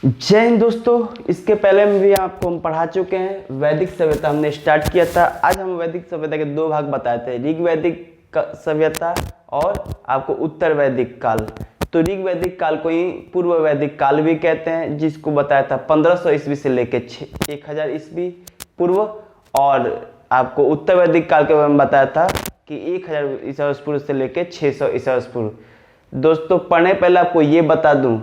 जय हिंद दोस्तों। इसके पहले में भी आपको हम पढ़ा चुके हैं। वैदिक सभ्यता हमने स्टार्ट किया था। आज हम वैदिक सभ्यता के दो भाग बताए थे, ऋग वैदिक सभ्यता और आपको उत्तर वैदिक काल। तो ऋग वैदिक काल को ही पूर्व वैदिक काल भी कहते हैं, जिसको बताया था 1500 ईस्वी से लेकर 1000 ईस्वी पूर्व। और आपको उत्तर वैदिक काल के बारे में बताया था कि 1000 ईसा वर्ष पूर्व से लेकर 600 ईसा वर्ष पूर्व। दोस्तों पढ़ने पहले आपको ये बता दूं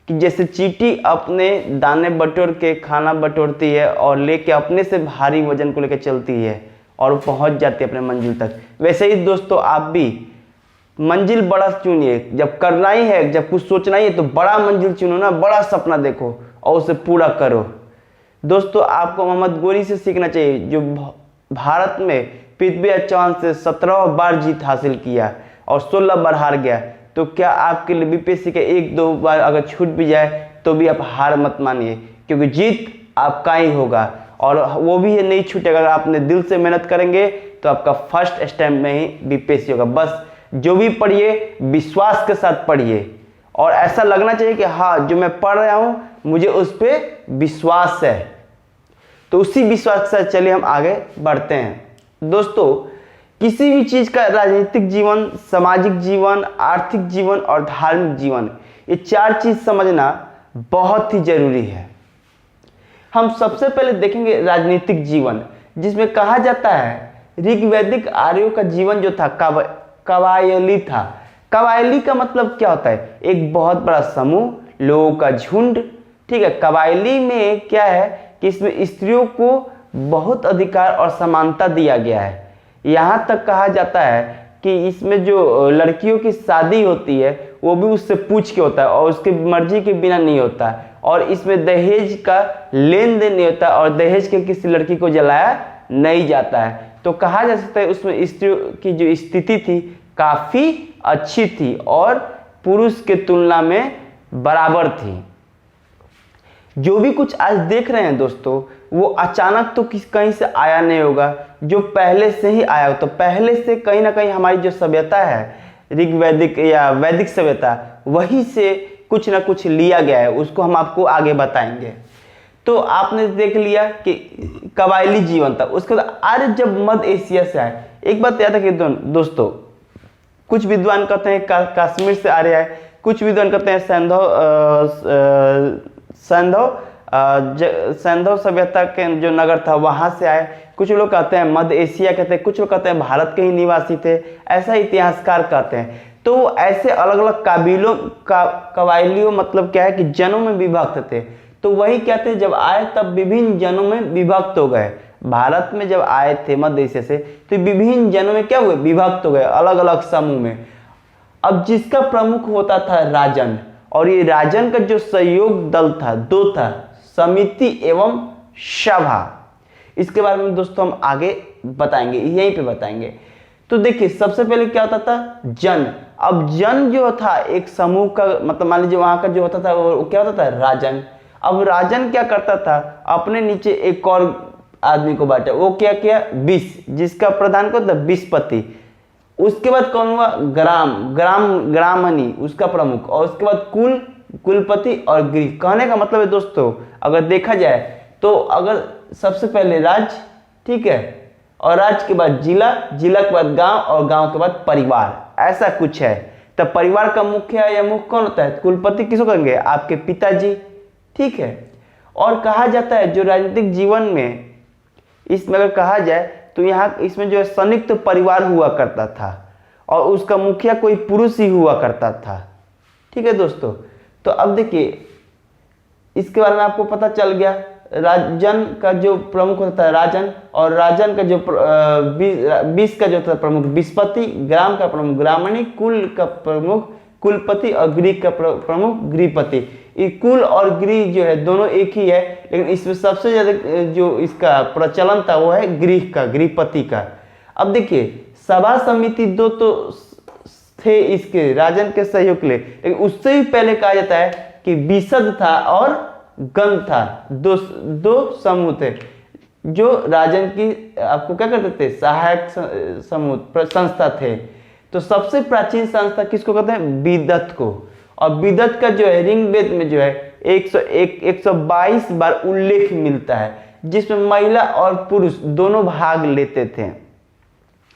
कि जैसे चींटी अपने दाने बटोर के खाना बटोरती है और लेके अपने से भारी वजन को लेकर चलती है और पहुंच जाती है अपने मंजिल तक, वैसे ही दोस्तों आप भी मंजिल बड़ा चुनिए। जब करना ही है, जब कुछ सोचना ही है तो बड़ा मंजिल चुनो ना, बड़ा सपना देखो और उसे पूरा करो। दोस्तों आपको मोहम्मद गोरी से सीखना चाहिए, जो भारत में पृथ्वी और चांद से 17 बार जीत हासिल किया और 16 बार हार गया। तो क्या आपके लिए बीपीएससी के 1-2 बार अगर छूट भी जाए तो भी आप हार मत मानिए, क्योंकि जीत आपका ही होगा और वो भी ये नहीं छूटेगा। अगर आपने दिल से मेहनत करेंगे तो आपका फर्स्ट अटेम्प्ट में ही बीपीएससी होगा। बस जो भी पढ़िए विश्वास के साथ पढ़िए और ऐसा लगना चाहिए कि हाँ जो मैं पढ़ रहा हूँ मुझे उस पर विश्वास है। तो उसी विश्वास के साथ चलिए हम आगे बढ़ते हैं। दोस्तों किसी भी चीज का राजनीतिक जीवन, सामाजिक जीवन, आर्थिक जीवन और धार्मिक जीवन, ये 4 चीज समझना बहुत ही जरूरी है। हम सबसे पहले देखेंगे राजनीतिक जीवन, जिसमें कहा जाता है ऋग्वैदिक आर्यों का जीवन जो था कबायली था। कबायली का मतलब क्या होता है? एक बहुत बड़ा समूह, लोगों का झुंड। ठीक है, कबायली में क्या है कि इसमें स्त्रियों को बहुत अधिकार और समानता दिया गया है। यहाँ तक कहा जाता है कि इसमें जो लड़कियों की शादी होती है वो भी उससे पूछ के होता है और उसकी मर्जी के बिना नहीं होता है। और इसमें दहेज का लेन देन नहीं होता और दहेज के किसी लड़की को जलाया नहीं जाता है। तो कहा जा सकता है उसमें स्त्रियों की जो स्थिति थी काफ़ी अच्छी थी और पुरुष के तुलना में बराबर थी। जो भी कुछ आज देख रहे हैं दोस्तों वो अचानक तो कहीं से आया नहीं होगा, जो पहले से ही आया हो। तो पहले से कहीं ना कहीं हमारी जो सभ्यता है ऋग्वैदिक या वैदिक सभ्यता, वहीं से कुछ ना कुछ लिया गया है, उसको हम आपको आगे बताएंगे। तो आपने देख लिया कि कबायली जीवन था। उसके बाद आर्य जब मध्य एशिया से आए, एक बात याद है कि दोस्तों कुछ विद्वान कहते हैं कश्मीर से आर्य आए, कुछ विद्वान कहते हैं सैंधव सभ्यता के जो नगर था वहां से आए, कुछ लोग कहते हैं मध्य एशिया कहते हैं, कुछ लोग कहते हैं भारत के ही निवासी थे, ऐसा इतिहासकार कहते हैं। तो ऐसे अलग अलग कबायलियों मतलब क्या है कि जनों में विभक्त थे। तो वही कहते हैं जब आए तब विभिन्न जनों में विभक्त हो गए। भारत में जब आए थे मध्य एशिया से तो विभिन्न जनों में क्या हुए, विभक्त हो गए अलग अलग समूह में। अब जिसका प्रमुख होता था राजन, और ये राजन का जो सहयोग दल था 2 था, समिति एवं सभा। इसके बारे में दोस्तों हम आगे बताएंगे, यहीं पे बताएंगे। तो देखिए सबसे पहले क्या होता था, जन। अब जन जो था एक समूह का मतलब मान लीजिए वहां का जो होता था वो क्या होता था, राजन। अब राजन क्या करता था, अपने नीचे एक और आदमी को बांटा, वो क्या किया, 20, जिसका प्रधान को था विस्पति। उसके बाद कौन हुआ, ग्रामणी उसका प्रमुख, और उसके बाद कुलपति और गृह। कहने का मतलब है दोस्तों अगर देखा जाए तो अगर सबसे पहले राज्य, ठीक है, और राज्य के बाद जिला, जिला के बाद गांव और गांव के बाद परिवार, ऐसा कुछ है। तब परिवार का मुखिया या मुख्य कौन होता है, कुलपति किसको कहेंगे, आपके पिताजी। ठीक है, और कहा जाता है जो राजनीतिक जीवन में इसमें अगर कहा जाए तो यहाँ इसमें जो है संयुक्त परिवार हुआ करता था और उसका मुखिया कोई पुरुष ही हुआ करता था। ठीक है दोस्तों, तो अब देखिए इसके बारे में आपको पता चल गया। राजन का जो प्रमुख होता है राजन, और राजन का जो 20 का जो था प्रमुख विस्पति, ग्राम का प्रमुख ग्रामणी, कुल का प्रमुख कुलपति और गृह का प्रमुख गृहपति। ये कुल और गृह जो है दोनों एक ही है, लेकिन इसमें सबसे ज्यादा जो इसका प्रचलन था वो है गृह का, गृहपति का। अब देखिए सभा समिति 2 तो थे इसके राजन के सहयोग के लिए, लेकिन उससे भी पहले कहा जाता है कि विशद था और गण था, दो समूह थे जो राजन की आपको क्या करते थे, सहायक समूह संस्था थे। तो सबसे प्राचीन संस्था किसको कहते हैं, विदत को। और विदत का जो है ऋग्वेद में जो है 122 बार उल्लेख मिलता है, जिसमें महिला और पुरुष दोनों भाग लेते थे।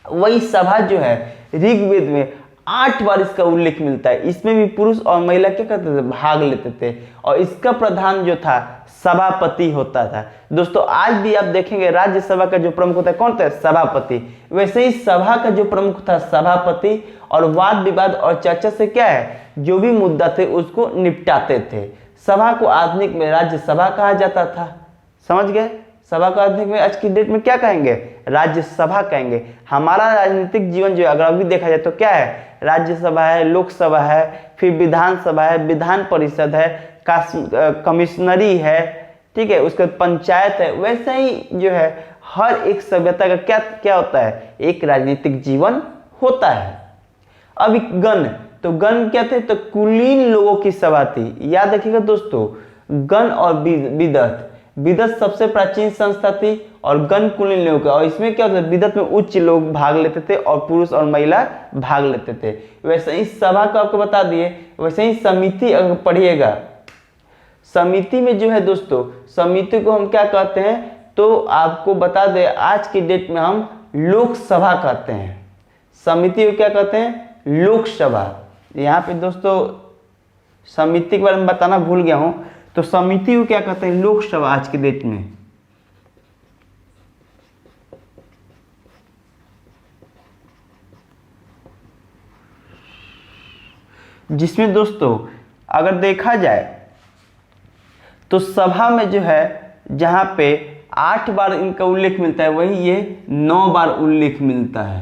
वही सभा जो है ऋग्वेद में 8 बार इसका उल्लेख मिलता है, इसमें भी पुरुष और महिला क्या करते थे, भाग लेते थे, और इसका प्रधान जो था सभापति होता था। दोस्तों आज भी आप देखेंगे राज्यसभा का जो प्रमुख होता है कौन होता है, सभापति। वैसे ही सभा का जो प्रमुख था सभापति, और वाद विवाद और चर्चा से क्या है, जो भी मुद्दा थे उसको निपटाते थे। सभा को आधुनिक में राज्यसभा कहा जाता था, समझ गए। सभा को आधुनिक में आज की डेट में क्या कहेंगे, राज्यसभा कहेंगे। हमारा राजनीतिक जीवन जो अगर अभी देखा जाए तो क्या है, राज्यसभा है, लोकसभा है, फिर विधानसभा है, विधान परिषद है, कमिश्नरी है, ठीक है, उसके बाद पंचायत है। वैसे ही जो है हर एक सभ्यता का क्या क्या होता है, एक राजनीतिक जीवन होता है। अब गण, तो गण क्या थे, तो कुलीन लोगों की सभा थी। याद रखिएगा दोस्तों, गण और विदत, विदत सबसे प्राचीन संस्था थी और गण कुलीन लोगों का, और इसमें क्या होता है, विदत में उच्च लोग भाग लेते थे और पुरुष और महिला भाग लेते थे। वैसे ही सभा को आपको बता दिए। वैसे ही समिति अगर पढ़िएगा, समिति में जो है दोस्तों, समिति को हम क्या कहते हैं, तो आपको बता दें आज की डेट में हम लोकसभा कहते हैं। समिति को क्या कहते हैं, लोकसभा। यहाँ पे दोस्तों समिति के बारे में बताना भूल गया हूं, तो समिति को क्या कहते हैं, लोकसभा आज की डेट में। जिसमें दोस्तों अगर देखा जाए तो सभा में जो है जहां पे 8 बार इनका उल्लेख मिलता है, वही ये 9 बार उल्लेख मिलता है।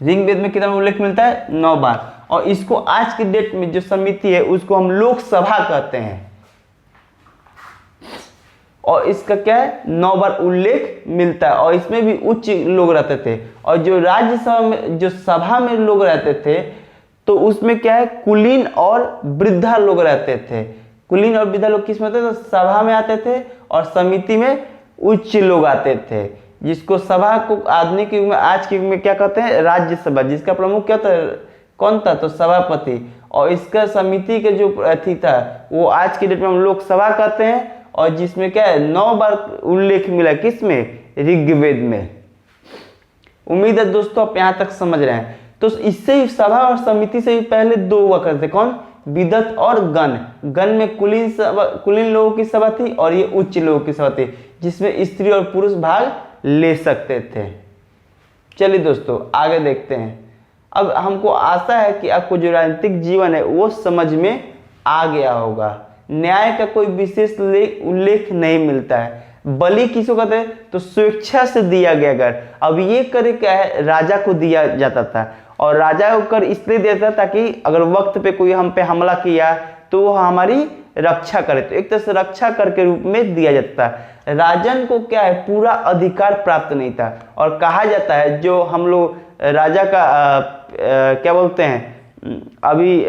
ऋग्वेद में कितना उल्लेख मिलता है, 9 बार। और इसको आज की डेट में जो समिति है उसको हम लोकसभा कहते हैं, और इसका क्या है, 9 बार उल्लेख मिलता है, और इसमें भी उच्च लोग रहते थे। और जो राज्यसभा में, जो सभा में लोग रहते थे, तो उसमें क्या है, कुलीन और वृद्धा लोग रहते थे। कुलीन और वृद्धा लोग किस में आते थे, तो सभा में आते थे, और समिति में उच्च लोग आते थे, जिसको सभा को आधुनिक युग में, आज के युग में क्या कहते हैं, राज्यसभा, जिसका प्रमुख क्या था, कौन था, तो सभापति। और इसका समिति के जो अथी था वो आज की डेट में हम लोकसभा कहते हैं, और जिसमें क्या है, 9 बार उल्लेख मिला, किसमें, ऋग्वेद में। उम्मीद है दोस्तों आप यहाँ तक समझ रहे हैं। तो इससे ही सभा और समिति से ही पहले 2 हुआ करते, कौन, विदत और गण। गण में कुलीन लोगों की सभा थी, और ये उच्च लोगों की सभा थी, जिसमें स्त्री और पुरुष भाग ले सकते थे। चलिए दोस्तों आगे देखते हैं। अब हमको आशा है कि आपको जो राजनीतिक जीवन है वो समझ में आ गया होगा। न्याय का कोई विशेष उल्लेख नहीं मिलता है। बलि किसको कहते हैं, तो स्वेच्छा से दिया गया कर। अब ये कर क्या है, राजा को दिया जाता था, और राजा को कर इसलिए देता था ताकि अगर वक्त पे कोई हम पे हमला किया तो वो हमारी रक्षा करे, तो एक तरह से रक्षा कर के रूप में दिया जाता था। राजन को क्या है, पूरा अधिकार प्राप्त नहीं था, और कहा जाता है जो हम लोग राजा का क्या बोलते हैं, अभी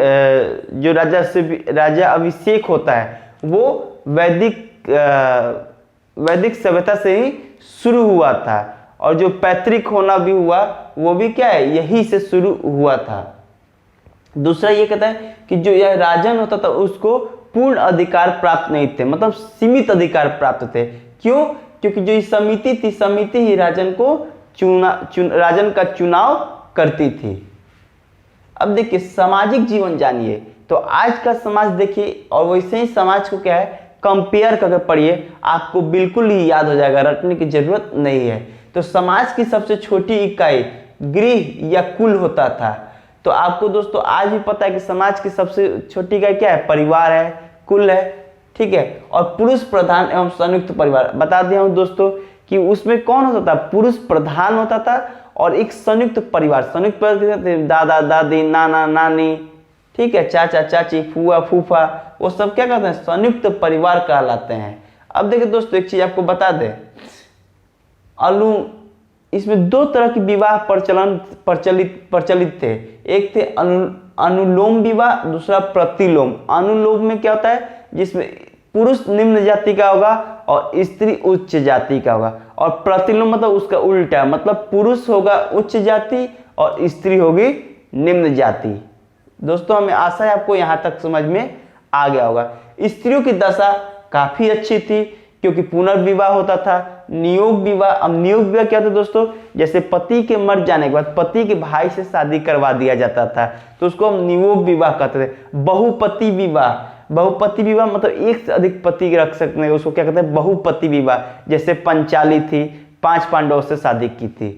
जो राजा अभिषेक होता है वो वैदिक सभ्यता से ही शुरू हुआ था, और जो पैतृक होना भी हुआ वो भी क्या है, यही से शुरू हुआ था। दूसरा ये कहता है कि जो यह राजन होता था उसको पूर्ण अधिकार प्राप्त नहीं थे, मतलब सीमित अधिकार प्राप्त थे। क्यों, क्योंकि जो समिति थी, समिति ही राजन को राजन का चुनाव करती थी। अब देखिए सामाजिक जीवन जानिए, तो आज का समाज देखिए, और वैसे ही समाज को क्या है, कंपेयर करके पढ़िए, आपको बिल्कुल ही याद हो जाएगा, रटने की जरूरत नहीं है। तो समाज की सबसे छोटी इकाई गृह या कुल होता था। तो आपको दोस्तों आज भी पता है कि समाज की सबसे छोटी इकाई क्या है, परिवार है, कुल है, ठीक है। और पुरुष प्रधान एवं संयुक्त परिवार बता दिया हूं दोस्तों कि उसमें कौन होता था, पुरुष प्रधान होता था, और एक संयुक्त परिवार, संयुक्त परिवार दादा दादी, नाना नानी, ठीक है, चाचा चाची, फुआ फूफा, वो सब क्या कहते हैं, संयुक्त परिवार कहलाते हैं। अब देखिए दोस्तों एक चीज आपको बता दें, इसमें 2 तरह की विवाह प्रचलित थे। एक थे अनुलोम विवाह, दूसरा प्रतिलोम। अनुलोम में क्या होता है, जिसमें पुरुष निम्न जाति का होगा और स्त्री उच्च जाति का होगा, और प्रतिलोम मतलब उसका उल्टा, मतलब पुरुष होगा उच्च जाति और स्त्री होगी निम्न जाति। दोस्तों हमें आशा है आपको यहाँ तक समझ में आ गया होगा। स्त्रियों की दशा काफी अच्छी थी क्योंकि पुनर्विवाह होता था, नियोग विवाह। अब नियोग विवाह क्या होता है दोस्तों, जैसे पति के मर जाने के बाद पति के भाई से शादी करवा दिया जाता था तो उसको हम नियोग विवाह कहते थे। बहुपति विवाह, बहुपति विवाह मतलब एक से अधिक पति रख सकते हैं, उसको क्या कहते हैं, बहुपति विवाह। जैसे पंचाली थी, 5 पांडवों से शादी की थी,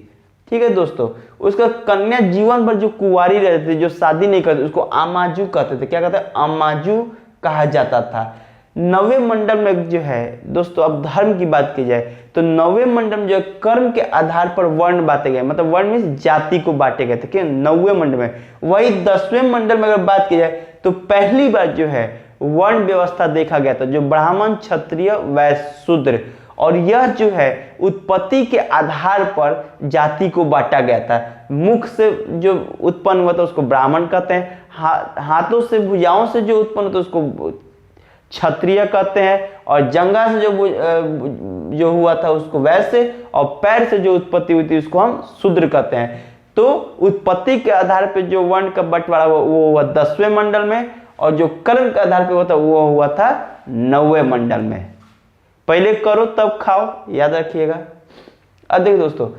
ठीक है दोस्तों। उसका कन्या जीवन भर जो कुंवारी रहती थी, जो शादी नहीं करती, उसको आमाजू कहते थे। क्या कहते हैं, आमाजू कहा जाता था। 9वें मंडल में जो है दोस्तों, अब धर्म की बात की जाए तो 9वें मंडल में जो है कर्म के आधार पर वर्ण बांटे गए, मतलब वर्ण में जाति को बांटे गए थे कि 9वें मंडल में। वही 10वें मंडल में अगर बात की जाए तो पहली बार जो है वर्ण व्यवस्था देखा गया था, जो ब्राह्मण, क्षत्रिय, वैश्य, शूद्र, और यह जो है उत्पत्ति के आधार पर जाति को बांटा गया था। मुख से जो उत्पन्न हुआ था उसको ब्राह्मण कहते हैं, हाथों से भुजाओं से जो उत्पन्न होता है उसको क्षत्रिय कहते हैं, और जंगा से जो हुआ था उसको वैश्य, और पैर से जो उत्पत्ति हुई थी उसको हम शूद्र कहते हैं। तो उत्पत्ति के आधार पर जो वर्ण का बंटवारा वो हुआ 10वें मंडल में, और जो कर्म के आधार पर हुआ था वो हुआ था 9वें मंडल में। पहले करो तब खाओ, याद रखिएगा। अब देखिए दोस्तों,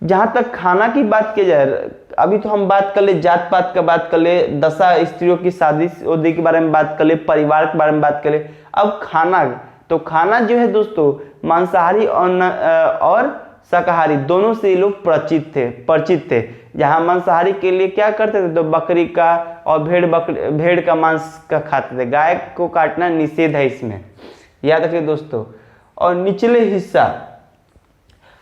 जहां तक खाना की बात की जाए, अभी तो हम बात कर ले जात पात का बात कर ले, दशा स्त्रियों की शादी उदी के बारे में बात कर ले, परिवार के बारे में बात कर ले। अब खाना, तो खाना जो है दोस्तों मांसाहारी और शाकाहारी दोनों से ये लोग परिचित थे। जहां मांसाहारी के लिए क्या करते थे तो बकरी का और भेड़ का मांस का खाते थे। गाय को काटना निषेध है इसमें, याद रखिए दोस्तों। और निचले हिस्सा,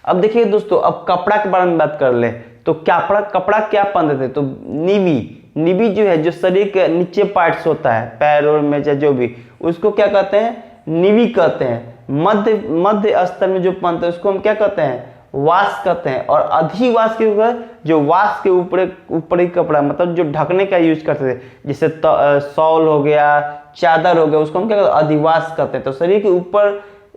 अब देखिए दोस्तों, अब कपड़ा के बारे में बात कर ले तो कपड़ा क्या पहनते थे तो निबी जो है, जो शरीर के नीचे पार्ट्स होता है, पैर और में जो भी, उसको क्या कहते हैं, निबी कहते हैं। मध्य स्तर में जो पहनते हैं उसको हम क्या कहते हैं, वास कहते हैं। और अधिवास के ऊपर, जो वास के ऊपरी कपड़ा मतलब जो ढकने का यूज करते थे, जैसे शॉल हो गया, चादर हो गया, उसको हम क्या कहते हैं, अधिवास कहते हैं। तो शरीर के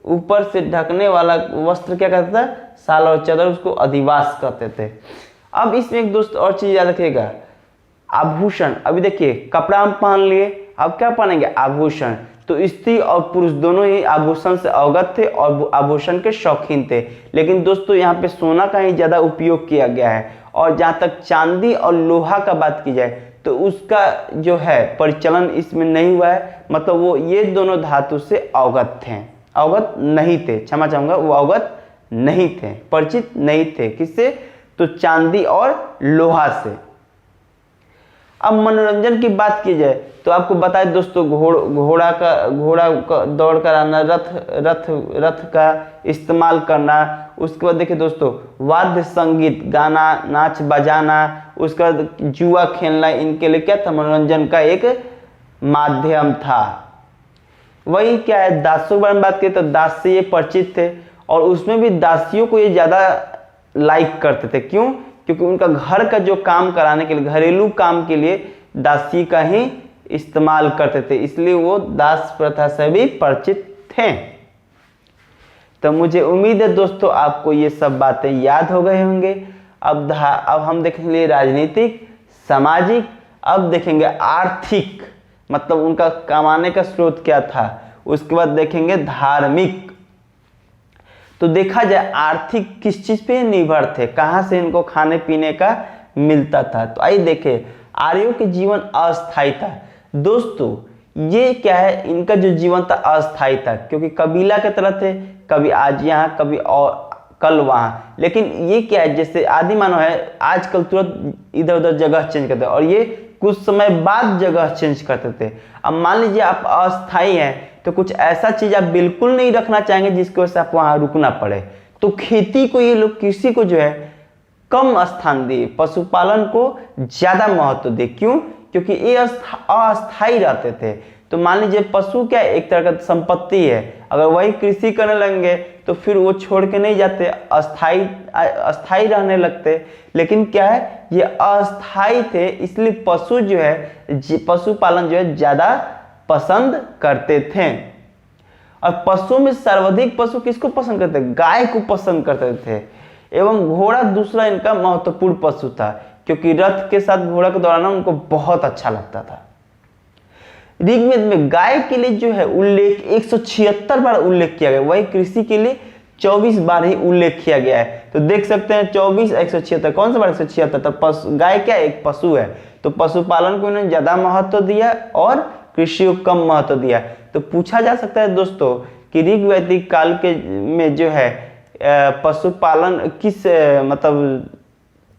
ऊपर से ढकने वाला वस्त्र क्या कहता था, शाल और चादर, उसको अधिवास कहते थे। अब इसमें एक दोस्त और चीज याद रखिएगा, आभूषण। अभी देखिए कपड़ा हम पहन लिए, अब क्या पहनेंगे, आभूषण। तो स्त्री और पुरुष दोनों ही आभूषण से अवगत थे और आभूषण के शौकीन थे। लेकिन दोस्तों यहाँ पे सोना का ही ज्यादा उपयोग किया गया है। और जहाँ तक चांदी और लोहा का बात की जाए तो उसका जो है परिचलन इसमें नहीं हुआ है, मतलब वो ये दोनों धातु से अवगत नहीं थे, क्षमा चाहूंगा, वो अवगत नहीं थे, परिचित नहीं थे। किससे, तो चांदी और लोहा से। अब मनोरंजन की बात की जाए तो आपको बताए दोस्तों, घोड़ा का दौड़ कराना, रथ का इस्तेमाल करना। उसके बाद देखिए दोस्तों, वाद्य संगीत, गाना, नाच बजाना, उसके बाद जुआ खेलना, इनके लिए क्या था, मनोरंजन का एक माध्यम था। वही क्या है, दासों के बारे में बात करें तो दास से ये परिचित थे, और उसमें भी दासियों को ये ज्यादा लाइक करते थे। क्यों, क्योंकि उनका घर का जो काम कराने के लिए, घरेलू काम के लिए दासी का ही इस्तेमाल करते थे, इसलिए वो दास प्रथा से भी परिचित थे। तो मुझे उम्मीद है दोस्तों आपको ये सब बातें याद हो गए होंगे। अब हम देखेंगे राजनीतिक, सामाजिक, अब देखेंगे आर्थिक, मतलब उनका कमाने का स्रोत क्या था। उसके बाद देखेंगे धार्मिक। तो देखा जाए आर्थिक किस चीज पे निर्भर थे, कहां से इनको खाने पीने का मिलता था। तो आइए देखें, आर्यों के जीवन अस्थायी था। दोस्तों ये क्या है, इनका जो जीवन था अस्थायी था, क्योंकि कबीला के तरह थे, कभी आज यहाँ कभी और कल वहाँ। लेकिन ये क्या है, जैसे आदि मानव है, आजकल तुरंत इधर उधर जगह चेंज करते हैं, और ये कुछ समय बाद जगह चेंज करते थे। अब मान लीजिए आप अस्थायी हैं तो कुछ ऐसा चीज आप बिल्कुल नहीं रखना चाहेंगे जिसकी वजह से आपको वहां रुकना पड़े। तो खेती को ये लोग, कृषि को जो है कम स्थान दिए, पशुपालन को ज्यादा महत्व दे। क्यों, क्योंकि ये अस्थायी रहते थे। तो मान लीजिए पशु क्या एक तरह का संपत्ति है, अगर वही कृषि करने लगेंगे तो फिर वो छोड़ के नहीं जाते, अस्थायी रहने लगते। लेकिन क्या है, ये अस्थायी थे, इसलिए पशु जो है, पशुपालन जो है ज्यादा पसंद करते थे। और पशुओं में सर्वाधिक पशु किसको पसंद करते थे, गाय को पसंद करते थे। एवं घोड़ा दूसरा इनका महत्वपूर्ण पशु था, क्योंकि रथ के साथ घोड़ा को दौड़ाना उनको बहुत अच्छा लगता था। ऋग्वेद में गाय के लिए जो है उल्लेख 176 बार उल्लेख किया गया, वही कृषि के लिए 24 बार ही उल्लेख किया गया है। तो देख सकते हैं 24 176, कौन सा बार 176? तो गाय क्या है? एक पशु है, तो पशुपालन को इन्होंने ज्यादा महत्व दिया और कृषि को कम महत्व दिया। तो पूछा जा सकता है दोस्तों कि ऋग्वैदिक काल के में जो है पशुपालन किस मतलब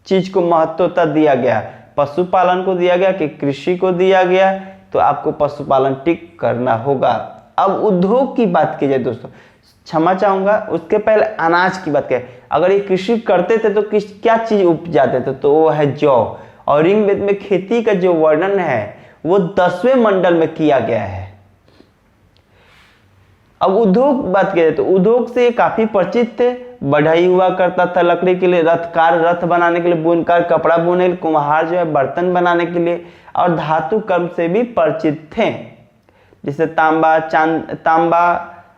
चीज को महत्वता दिया गया, पशुपालन को दिया गया कि कृषि को दिया गया? तो आपको पशुपालन टिक करना होगा। अब उद्योग की बात की जाए दोस्तों, क्षमा चाहूंगा, उसके पहले अनाज की बात करें। अगर ये कृषि करते थे तो क्या चीज उपजाते थे? तो वो है जौ। और ऋग्वेद में खेती का जो वर्णन है वो 10वें मंडल में किया गया है। अब उद्योग बात करें तो उद्योग से काफी परिचित थे। बढ़ई हुआ करता था लकड़ी के लिए, रथकार रथ बनाने के लिए, बुनकर कपड़ा बुने के लिए, कुम्हार जो है बर्तन बनाने के लिए, और धातु कर्म से भी परिचित थे। जैसे तांबा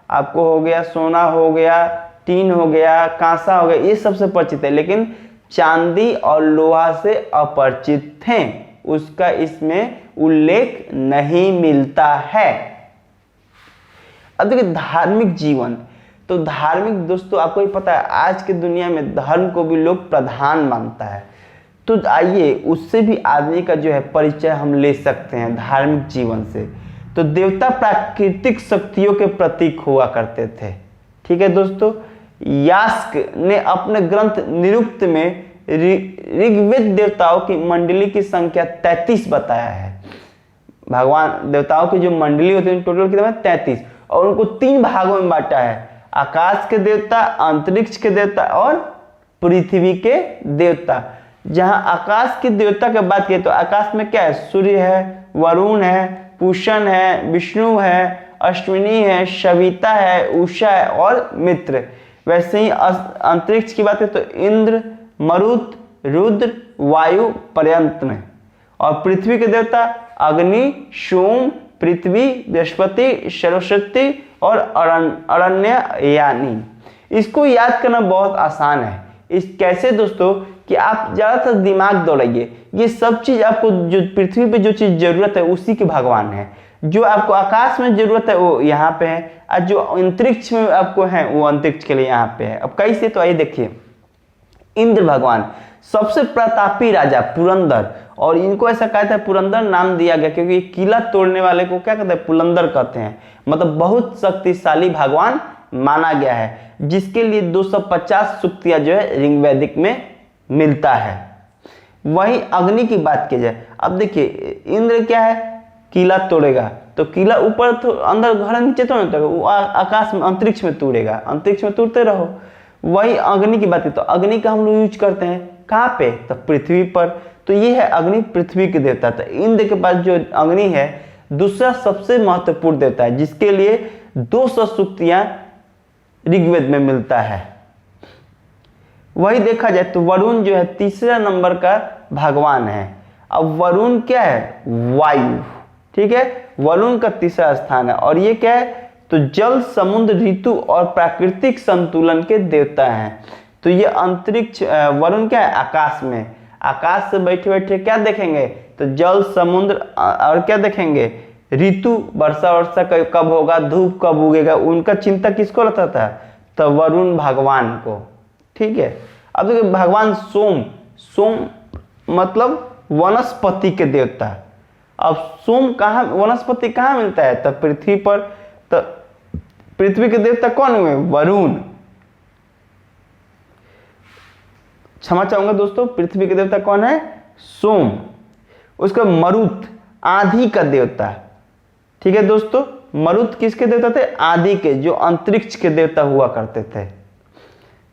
आपको हो गया, सोना हो गया, टीन हो गया, कांसा हो गया, ये सबसे परिचित है। लेकिन चांदी और लोहा से अपरिचित थे, उसका इसमें उल्लेख नहीं मिलता है। अब देखिए धार्मिक जीवन, तो धार्मिक दोस्तों आपको ही पता है आज की दुनिया में धर्म को भी लोग प्रधान मानता है। तो आइए उससे भी आदमी का जो है परिचय हम ले सकते हैं धार्मिक जीवन से। तो देवता प्राकृतिक शक्तियों के प्रतीक हुआ करते थे। ठीक है दोस्तों, यास्क ने अपने ग्रंथ निरुक्त में ऋग्वेद देवताओं की मंडली की संख्या 33 बताया है। भगवान देवताओं की जो मंडली होती है टोटल कितना है? 33, और उनको 3 भागों में बांटा है, आकाश के देवता, अंतरिक्ष के देवता और पृथ्वी के देवता। जहां आकाश के देवता की बात करें तो आकाश में क्या है? सूर्य है, वरुण है, पूषण है, विष्णु है, अश्विनी है, सविता है, उषा है और मित्र। वैसे ही अंतरिक्ष की बात करें तो इंद्र, मरुत, रुद्र, वायु, पर्यंत। और पृथ्वी के देवता अग्नि, सोम, पृथ्वी, बृहस्पति, सरस्वती और अरण्ययानी। इसको याद करना बहुत आसान है। इस कैसे दोस्तों कि आप ज्यादातर दिमाग दौड़ाइए, ये सब चीज आपको जो पृथ्वी पे जो चीज जरूरत है उसी के भगवान है। जो आपको आकाश में जरूरत है वो यहाँ पे है, और जो अंतरिक्ष में आपको है वो अंतरिक्ष के लिए यहाँ पे है। अब कैसे? तो आइए देखिए, इंद्र भगवान सबसे प्रतापी राजा पुरंदर, और इनको ऐसा कहते हैं पुरंदर नाम दिया गया क्योंकि किला तोड़ने वाले को क्या कहते हैं? पुरंदर कहते हैं। मतलब बहुत शक्तिशाली भगवान माना गया है, जिसके लिए 250 सूक्तियां जो है ऋग्वैदिक में मिलता है। वहीं अग्नि की बात की जाए, अब देखिए इंद्र क्या है? किला तोड़ेगा, तो किला ऊपर तो अंदर घर नीचे तो नहीं तोड़ेगा, वो आकाश में अंतरिक्ष में तोड़ेगा, अंतरिक्ष में तोड़ते रहो। वही अग्नि की बात है तो अग्नि का हम लोग यूज करते हैं कहाँ पे? तो पृथ्वी पर। तो ये है अग्नि, पृथ्वी के देवता। तो इंद्र के पास जो अग्नि है दूसरा सबसे महत्वपूर्ण देवता है, जिसके लिए 200 सूक्तियां ऋग्वेद में मिलता है। वही देखा जाए तो वरुण जो है तीसरा नंबर का भगवान है। अब वरुण क्या है? वायु। ठीक है, वरुण का तीसरा स्थान है। और ये क्या है? तो जल, समुद्र, ऋतु और प्राकृतिक संतुलन के देवता हैं। तो ये अंतरिक्ष वरुण क्या है? आकाश में। आकाश से बैठे बैठे क्या देखेंगे? तो जल, समुद्र और क्या देखेंगे? ऋतु, वर्षा वर्षा कब होगा, धूप कब उगेगा, उनका चिंता किसको रहता था? तो वरुण भगवान को। ठीक है, अब देखिए भगवान सोम, सोम मतलब वनस्पति के देवता। अब सोम कहाँ, वनस्पति कहाँ मिलता है? तो पृथ्वी पर। तो पृथ्वी के देवता कौन हुए? वरुण। क्षमा चाहूंगा दोस्तों, पृथ्वी के देवता कौन है? सोम। उसका मरुत, आंधी का देवता। ठीक है दोस्तों, मरुत किसके देवता थे? आंधी के, जो अंतरिक्ष के देवता हुआ करते थे।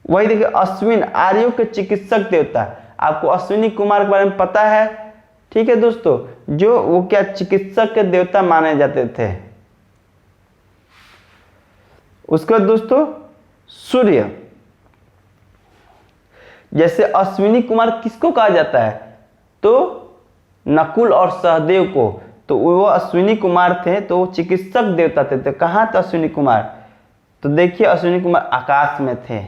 वही देखिए अश्विन, आर्यों के चिकित्सक देवता। आपको अश्विनी कुमार के बारे में पता है। ठीक है दोस्तों, जो वो क्या चिकित्सक के देवता माने जाते थे। उसके बाद दोस्तों सूर्य, जैसे अश्विनी कुमार किसको कहा जाता है? तो नकुल और सहदेव को। तो वो अश्विनी कुमार थे, तो वो चिकित्सक देवता थे। तो कहाँ थे अश्विनी कुमार? तो देखिए अश्विनी कुमार आकाश में थे।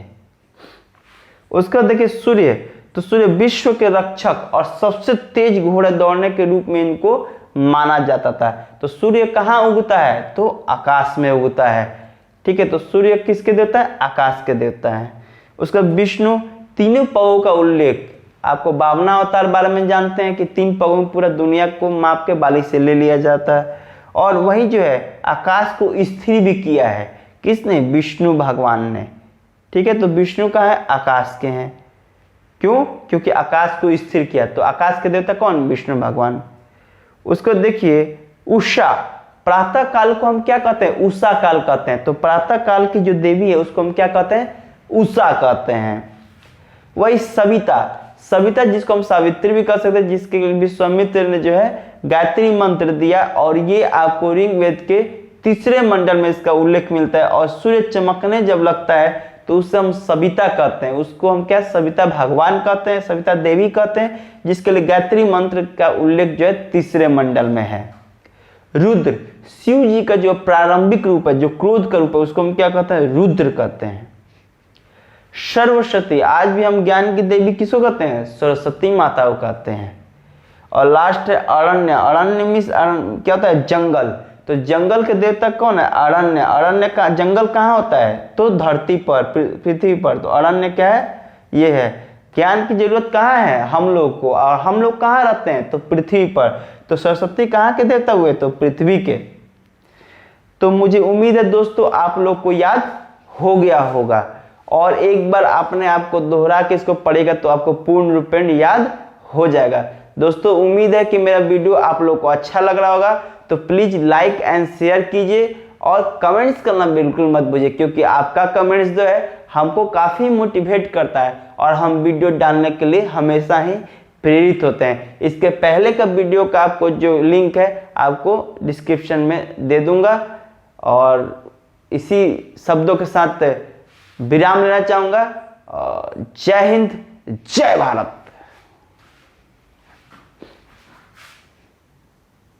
उसका देखिए सूर्य, तो सूर्य विश्व के रक्षक और सबसे तेज घोड़े दौड़ने के रूप में इनको माना जाता था। तो सूर्य कहाँ उगता है? तो आकाश में उगता है। ठीक है, तो सूर्य किसके देवता है? आकाश के देवता है। उसका विष्णु तीनों पगों का उल्लेख, आपको 52 अवतार बारे में जानते हैं कि 3 पगों में पूरा दुनिया को माप के बाली से ले लिया जाता है। और वही जो है आकाश को स्थिर भी किया है, किसने? विष्णु भगवान ने। ठीक है, तो विष्णु का है? आकाश के हैं। क्यों? क्योंकि आकाश को स्थिर किया। तो आकाश के देवता कौन? विष्णु भगवान। उसको देखिए उषा, प्रातः काल को हम क्या कहते हैं? उषा काल कहते हैं। तो प्रातः काल की जो देवी है उसको हम क्या कहते हैं? उषा कहते हैं। वही सविता, सविता जिसको हम सावित्री भी कह सकते हैं, जिसके विश्वामित्र ने जो है गायत्री मंत्र दिया, और ये आपको ऋग्वेद के 3रे मंडल में इसका उल्लेख मिलता है। और सूर्य चमकने जब लगता है तो उससे हम सविता कहते हैं। उसको हम क्या? सविता भगवान कहते हैं, सविता देवी कहते हैं, जिसके लिए गायत्री मंत्र का उल्लेख जो है 3रे मंडल में है। रुद्र, शिव जी का जो प्रारंभिक रूप है, जो क्रोध का रूप है, उसको हम क्या कहते हैं? रुद्र कहते हैं। सरस्वती, आज भी हम ज्ञान की देवी किसको कहते हैं? सरस्वती माता को कहते हैं। और लास्ट है अरण्य, अरण्य मीन्स क्या होता है? जंगल। तो जंगल के देवता कौन है? अरण्य। अरण्य का जंगल कहाँ होता है? तो धरती पर, पृथ्वी पर। तो अरण्य क्या है? ये है। ज्ञान की जरूरत कहाँ है? हम लोग को। और हम लोग कहाँ रहते हैं? तो पृथ्वी पर। तो सरस्वती कहाँ के देवता हुए? तो पृथ्वी के। तो मुझे उम्मीद है दोस्तों आप लोग को याद हो गया होगा, और एक बार आपने आपको दोहरा के इसको पढ़ेगा तो आपको पूर्ण रूपेण याद हो जाएगा। दोस्तों उम्मीद है कि मेरा वीडियो आप लोग को अच्छा लग रहा होगा, तो प्लीज लाइक एंड शेयर कीजिए और कमेंट्स करना बिल्कुल मत भूलिए, क्योंकि आपका कमेंट्स जो है हमको काफ़ी मोटिवेट करता है और हम वीडियो डालने के लिए हमेशा ही प्रेरित होते हैं। इसके पहले का वीडियो का आपको जो लिंक है आपको डिस्क्रिप्शन में दे दूंगा। और इसी शब्दों के साथ विराम लेना चाहूँगा। जय हिंद, जय भारत।